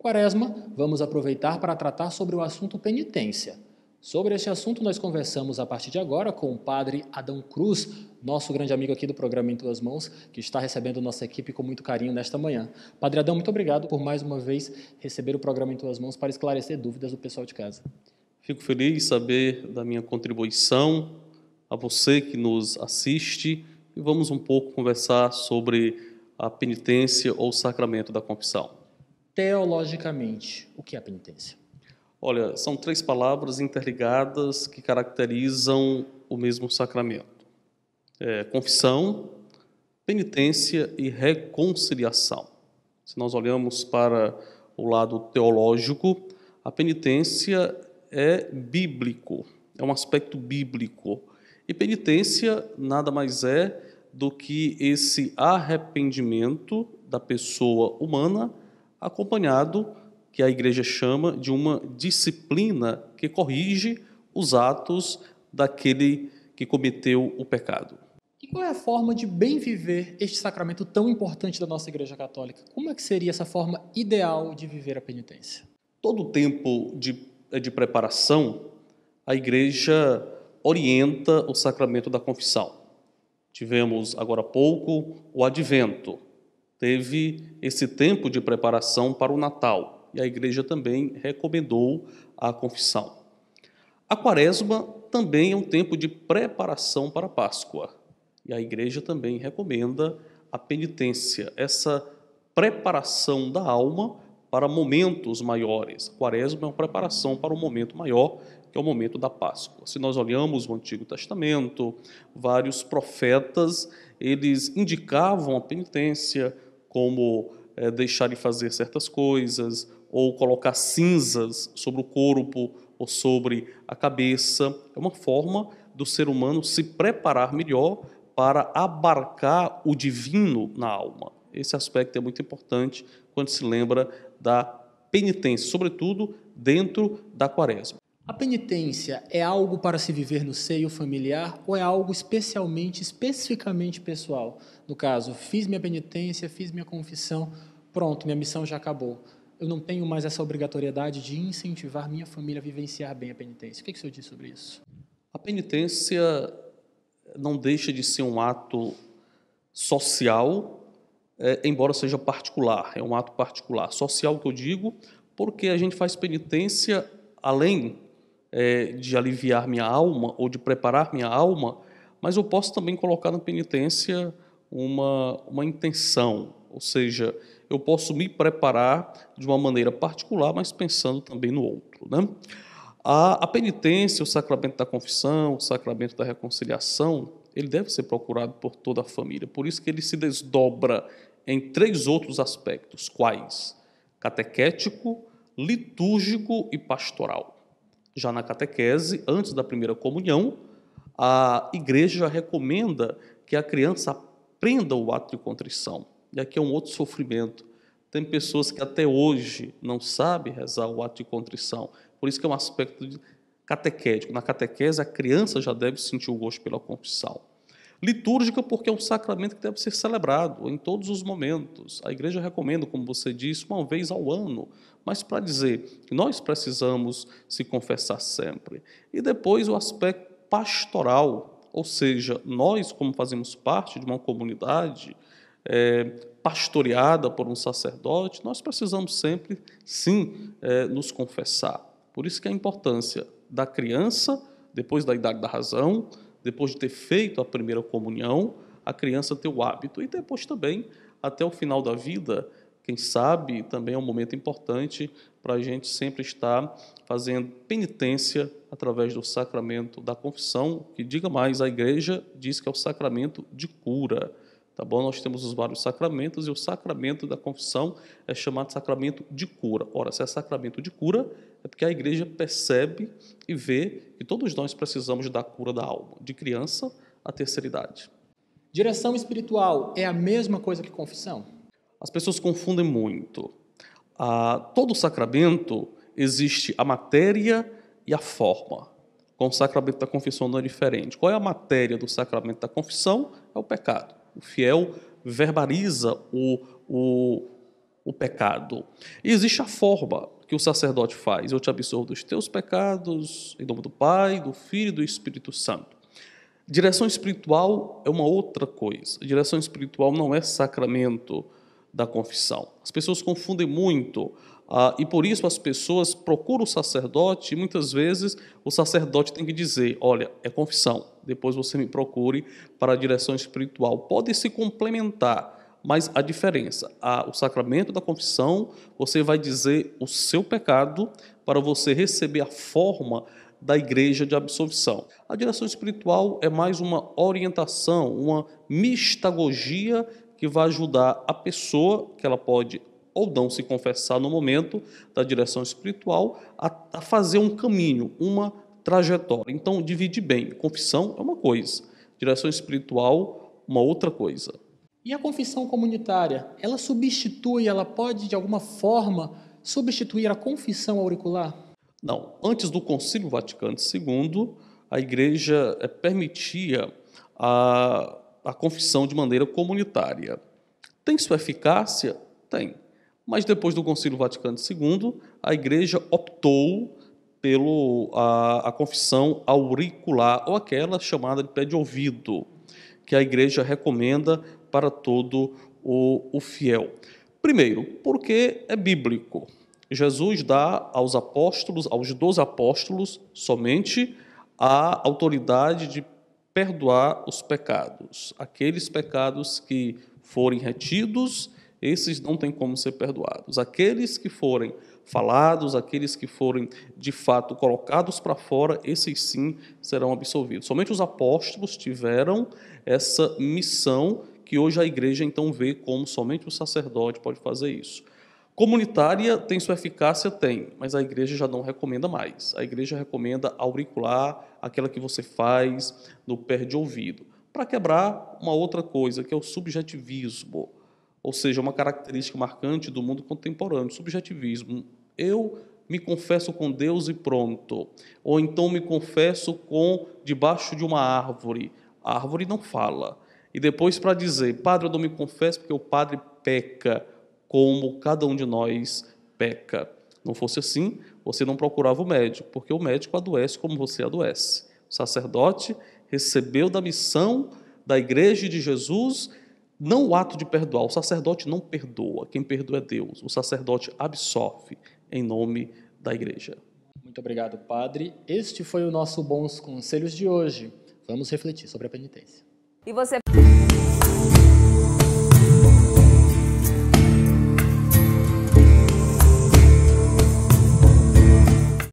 Quaresma, vamos aproveitar para tratar sobre o assunto penitência. Sobre este assunto nós conversamos a partir de agora com o padre Adão Cruz, nosso grande amigo aqui do programa Em Tuas Mãos, que está recebendo nossa equipe com muito carinho nesta manhã. Padre Adão, muito obrigado por mais uma vez receber o programa Em Tuas Mãos para esclarecer dúvidas do pessoal de casa. Fico feliz de saber da minha contribuição a você que nos assiste e vamos um pouco conversar sobre a penitência ou sacramento da confissão. Teologicamente, o que é a penitência? Olha, são três palavras interligadas que caracterizam o mesmo sacramento. Confissão, penitência e reconciliação. Se nós olhamos para o lado teológico, a penitência é bíblico, é um aspecto bíblico. E penitência nada mais é do que esse arrependimento da pessoa humana acompanhado, que a Igreja chama de uma disciplina que corrige os atos daquele que cometeu o pecado. E qual é a forma de bem viver este sacramento tão importante da nossa Igreja Católica? Como é que seria essa forma ideal de viver a penitência? Todo o tempo de preparação, a Igreja orienta o sacramento da confissão. Tivemos agora há pouco o Advento. Teve esse tempo de preparação para o Natal e a Igreja também recomendou a confissão. A Quaresma também é um tempo de preparação para a Páscoa e a Igreja também recomenda a penitência, essa preparação da alma para momentos maiores. A Quaresma é uma preparação para um momento maior, que é o momento da Páscoa. Se nós olhamos o Antigo Testamento, vários profetas, eles indicavam a penitência como deixar de fazer certas coisas, ou colocar cinzas sobre o corpo ou sobre a cabeça. É uma forma do ser humano se preparar melhor para abarcar o divino na alma. Esse aspecto é muito importante quando se lembra da penitência, sobretudo dentro da Quaresma. A penitência é algo para se viver no seio familiar ou é algo especificamente pessoal? No caso, fiz minha penitência, fiz minha confissão, pronto, minha missão já acabou. Eu não tenho mais essa obrigatoriedade de incentivar minha família a vivenciar bem a penitência. O que o senhor diz sobre isso? A penitência não deixa de ser um ato social, embora seja particular, é um ato particular. Social que eu digo, porque a gente faz penitência além de aliviar minha alma ou de preparar minha alma, mas eu posso também colocar na penitência uma intenção, ou seja, eu posso me preparar de uma maneira particular, mas pensando também no outro, né? A penitência, o sacramento da confissão, o sacramento da reconciliação, ele deve ser procurado por toda a família. Por isso que ele se desdobra em três outros aspectos. Quais? Catequético, litúrgico e pastoral. Já na catequese, antes da primeira comunhão, a Igreja já recomenda que a criança aprenda o ato de contrição. E aqui é um outro sofrimento. Tem pessoas que até hoje não sabem rezar o ato de contrição. Por isso que é um aspecto catequético. Na catequese, a criança já deve sentir o gosto pela confissão. Litúrgica, porque é um sacramento que deve ser celebrado em todos os momentos. A Igreja recomenda, como você disse, uma vez ao ano, mas para dizer que nós precisamos se confessar sempre. E depois o aspecto pastoral, ou seja, nós, como fazemos parte de uma comunidade pastoreada por um sacerdote, nós precisamos sempre, sim, nos confessar. Por isso que a importância da criança, depois da idade da razão, depois de ter feito a primeira comunhão, a criança ter o hábito. E depois também, até o final da vida, quem sabe, também é um momento importante para a gente sempre estar fazendo penitência através do sacramento da confissão, que, diga mais, a Igreja diz que é o sacramento de cura. Tá bom? Nós temos os vários sacramentos e o sacramento da confissão é chamado de sacramento de cura. Ora, se é sacramento de cura, é porque a Igreja percebe e vê que todos nós precisamos da cura da alma, de criança à terceira idade. Direção espiritual é a mesma coisa que confissão? As pessoas confundem muito. Todo sacramento existe a matéria e a forma. Com o sacramento da confissão não é diferente. Qual é a matéria do sacramento da confissão? É o pecado. O fiel verbaliza o pecado. E existe a forma que o sacerdote faz. Eu te absolvo dos teus pecados, em nome do Pai, do Filho e do Espírito Santo. Direção espiritual é uma outra coisa. Direção espiritual não é sacramento da confissão. As pessoas confundem muito, e por isso as pessoas procuram o sacerdote e muitas vezes o sacerdote tem que dizer, olha, é confissão, depois você me procure para a direção espiritual. Pode se complementar, mas a diferença, o sacramento da confissão, você vai dizer o seu pecado para você receber a forma da igreja de absolvição. A direção espiritual é mais uma orientação, uma mistagogia que vai ajudar a pessoa, que ela pode ou não se confessar no momento da direção espiritual, a fazer um caminho, uma trajetória. Então, divide bem. Confissão é uma coisa, direção espiritual, uma outra coisa. E a confissão comunitária, ela substitui, ela pode, de alguma forma, substituir a confissão auricular? Não. Antes do Concílio Vaticano II, a Igreja permitia a confissão de maneira comunitária. Tem sua eficácia? Tem. Mas depois do Concílio Vaticano II, a Igreja optou pela confissão auricular, ou aquela chamada de pé de ouvido, que a Igreja recomenda para todo o fiel. Primeiro, porque é bíblico. Jesus dá aos apóstolos, aos 12 apóstolos, somente a autoridade de perdoar os pecados. Aqueles pecados que forem retidos, esses não têm como ser perdoados. Aqueles que forem falados, aqueles que forem de fato colocados para fora, esses sim serão absolvidos. Somente os apóstolos tiveram essa missão que hoje a igreja então vê como somente o sacerdote pode fazer isso. Comunitária tem sua eficácia? Tem, mas a igreja já não recomenda mais. A igreja recomenda auricular, aquela que você faz no pé de ouvido, para quebrar uma outra coisa, que é o subjetivismo, ou seja, uma característica marcante do mundo contemporâneo, subjetivismo. Eu me confesso com Deus e pronto, ou então me confesso debaixo de uma árvore. A árvore não fala. E depois para dizer, padre, eu não me confesso porque o padre peca, como cada um de nós peca. Não fosse assim, você não procurava o médico, porque o médico adoece como você adoece. O sacerdote recebeu da missão da igreja de Jesus não o ato de perdoar. O sacerdote não perdoa, quem perdoa é Deus. O sacerdote absolve em nome da igreja. Muito obrigado, padre. Este foi o nosso Bons Conselhos de hoje. Vamos refletir sobre a penitência. E você...